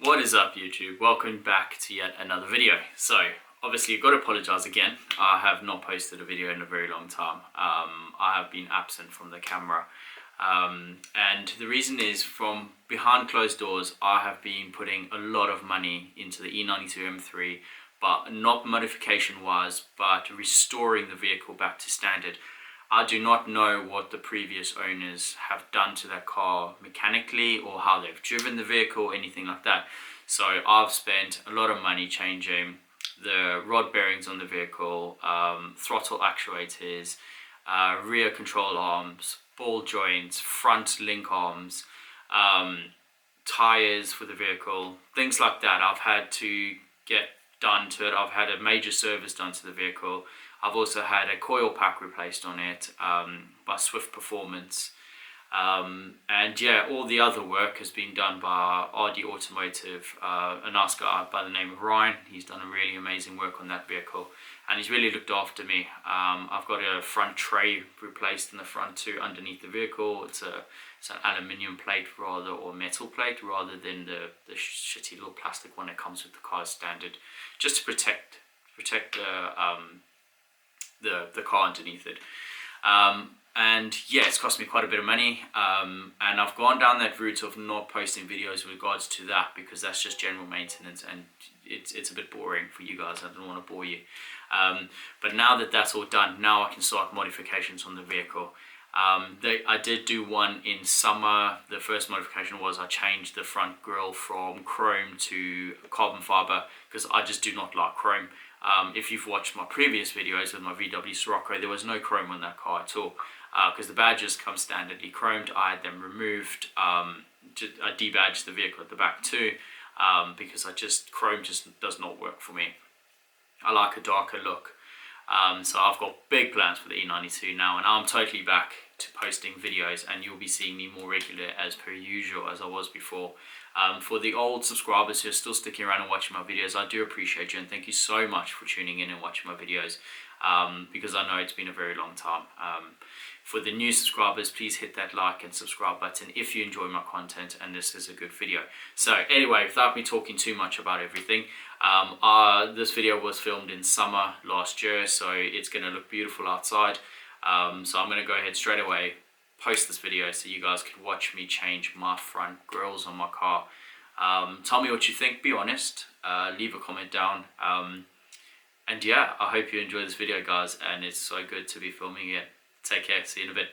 What is up, YouTube? Welcome back to yet another video. So obviously I've got to apologize again. I have not posted a video in a very long time. I have been absent from the camera, and the reason is, from behind closed doors I have been putting a lot of money into the E92 M3, but not modification wise, but restoring the vehicle back to standard. I do not know what the previous owners have done to that car mechanically, or how they've driven the vehicle, anything like that. So I've spent a lot of money changing the rod bearings on the vehicle, throttle actuators, rear control arms, ball joints, front link arms, tires for the vehicle, things like that. I've had to get done to it. I've had a major service done to the vehicle. I've also had a coil pack replaced on it by Swift Performance. And yeah, all the other work has been done by RD Automotive, a nice guy by the name of Ryan. He's done a really amazing work on that vehicle, and he's really looked after me. I've got a front tray replaced in the front too, underneath the vehicle. It's an aluminium plate rather, or metal plate, rather than the shitty little plastic one that comes with the car standard, just to protect the car underneath it. And yeah, it's cost me quite a bit of money, and I've gone down that route of not posting videos with regards to that, because that's just general maintenance and it's a bit boring for you guys. I don't want to bore you, but now that that's all done, now I can start modifications on the vehicle. I did do one in summer. The first modification was I changed the front grille from chrome to carbon fiber, because I just do not like chrome. If you've watched my previous videos with my VW Sirocco, there was no chrome on that car at all, because the badges come standardly chromed. I had them removed. I debadged the vehicle at the back too, because chrome just does not work for me. I like a darker look. So I've got big plans for the E92 now, and I'm totally back to posting videos, and you'll be seeing me more regular as per usual as I was before. For the old subscribers who are still sticking around and watching my videos, I do appreciate you, and thank you so much for tuning in and watching my videos, because I know it's been a very long time. For the new subscribers, please hit that like and subscribe button if you enjoy my content and this is a good video. So anyway, without me talking too much about everything, this video was filmed in summer last year, so it's going to look beautiful outside. So I'm going to go ahead straight away, post this video so you guys can watch me change my front grills on my car. Tell me what you think, be honest, leave a comment down, and yeah, I hope you enjoy this video, guys, and it's so good to be filming it. Take care, see you in a bit.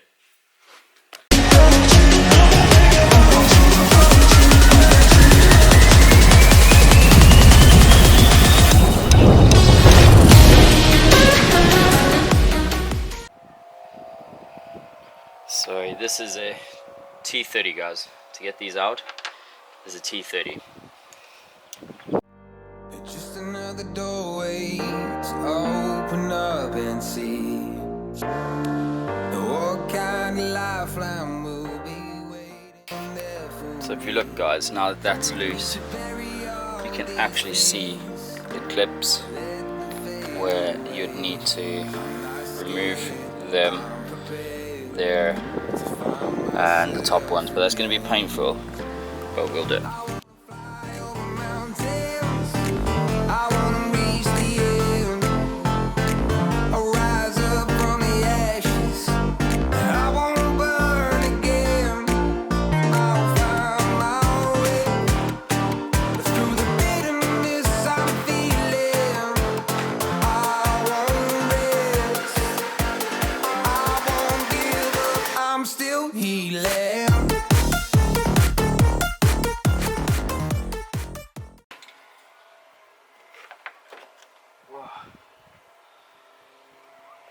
So this is a T30, guys. To get these out, there's a T30. Just another doorway to open up and see what kind of lifeline will be waiting there for. So if you look, guys, now that that's loose, you can actually see the clips where you'd need to remove them there, and the top ones, but that's going to be painful, but we'll do it.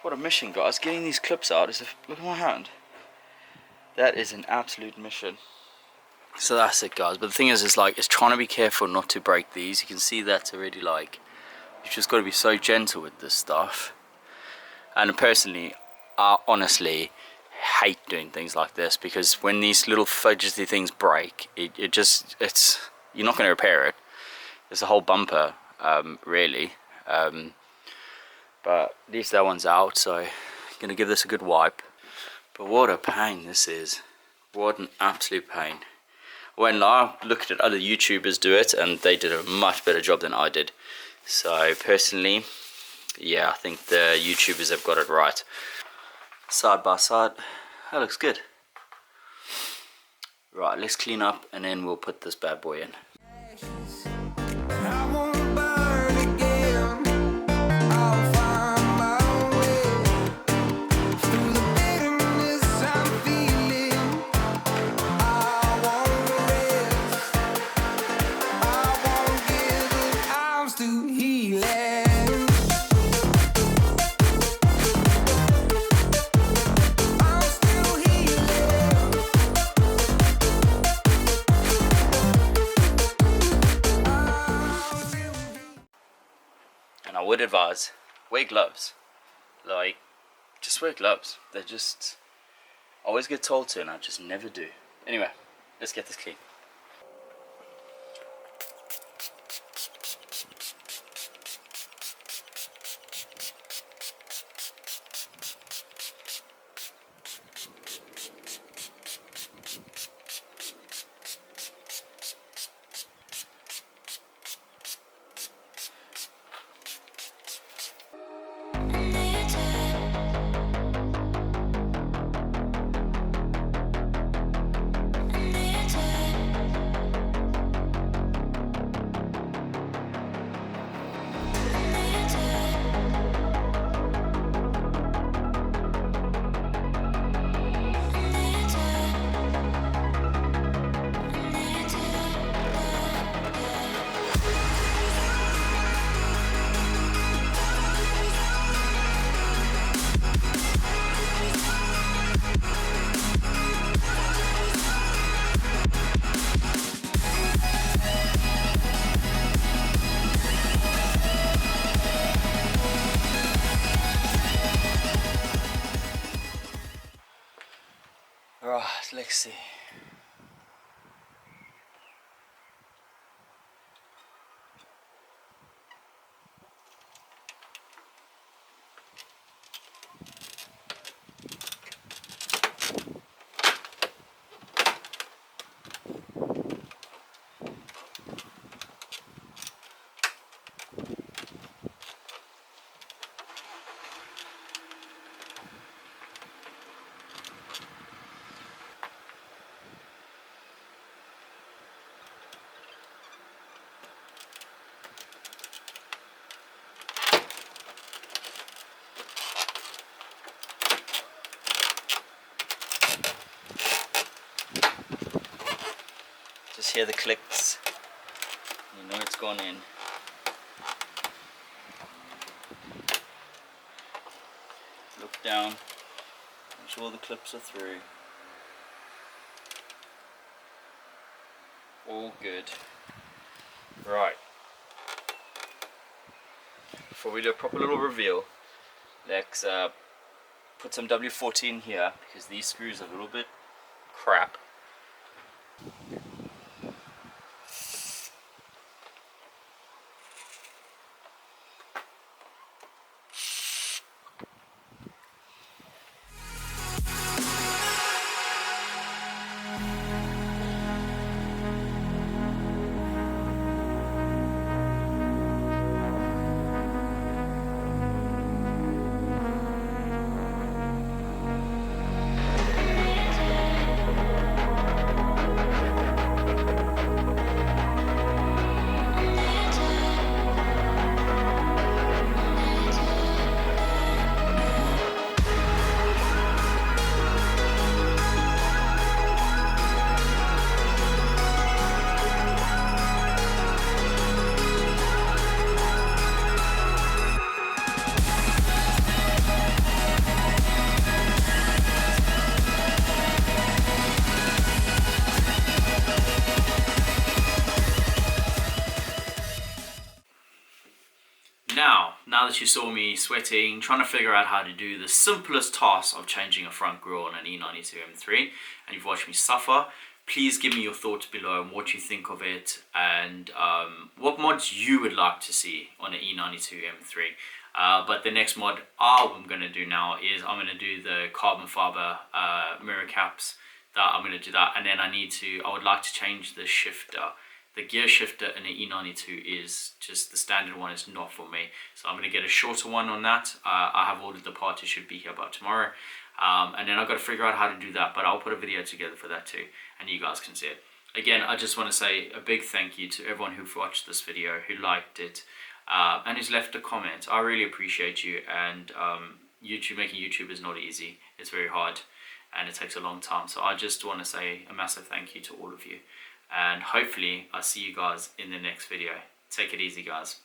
What a mission, guys. Getting these clips out is look at my hand. That is an absolute mission. So that's it, guys. But the thing is it's trying to be careful not to break these. You can see that's already you've just got to be so gentle with this stuff. And personally, I honestly hate doing things like this, because when these little fudgety things break, it's you're not going to repair it. It's a whole bumper, really. But at least that one's out, so I'm going to give this a good wipe. But what a pain this is. What an absolute pain. when I looked at other YouTubers do it, and they did a much better job than I did. So personally, yeah, I think the YouTubers have got it right. Side by side, that looks good. Right, let's clean up and then we'll put this bad boy in. I won't burn again. I'll find my way through the bitterness I'm feeling. I won't rest. I won't give up. I'm still healing. I'm still healing. And I would advise, wear gloves. Like, just wear gloves. They just, I always get told to and I just never do. Anyway, let's get this clean. Right, let's see. Just hear the clicks. You know it's gone in. Look down. Make sure the clips are through. All good. Right. Before we do a proper little reveal, let's put some W14 here because these screws are a little bit crap. Now that you saw me sweating, trying to figure out how to do the simplest task of changing a front grille on an E92 M3, and you've watched me suffer, please give me your thoughts below on what you think of it and what mods you would like to see on an E92 M3. But the next mod I'm going to do now is I'm going to do the carbon fiber mirror caps that I'm going to do that. And then I would like to change the shifter. The gear shifter in the E92 is just the standard one, is not for me. So I'm going to get a shorter one on that. I have ordered the part, it should be here about tomorrow. And then I've got to figure out how to do that, but I'll put a video together for that too, and you guys can see it. Again, I just want to say a big thank you to everyone who watched this video, who liked it, and who's left a comment. I really appreciate you. And making YouTube is not easy. It's very hard, and it takes a long time. So I just want to say a massive thank you to all of you. And hopefully I'll see you guys in the next video. Take it easy, guys.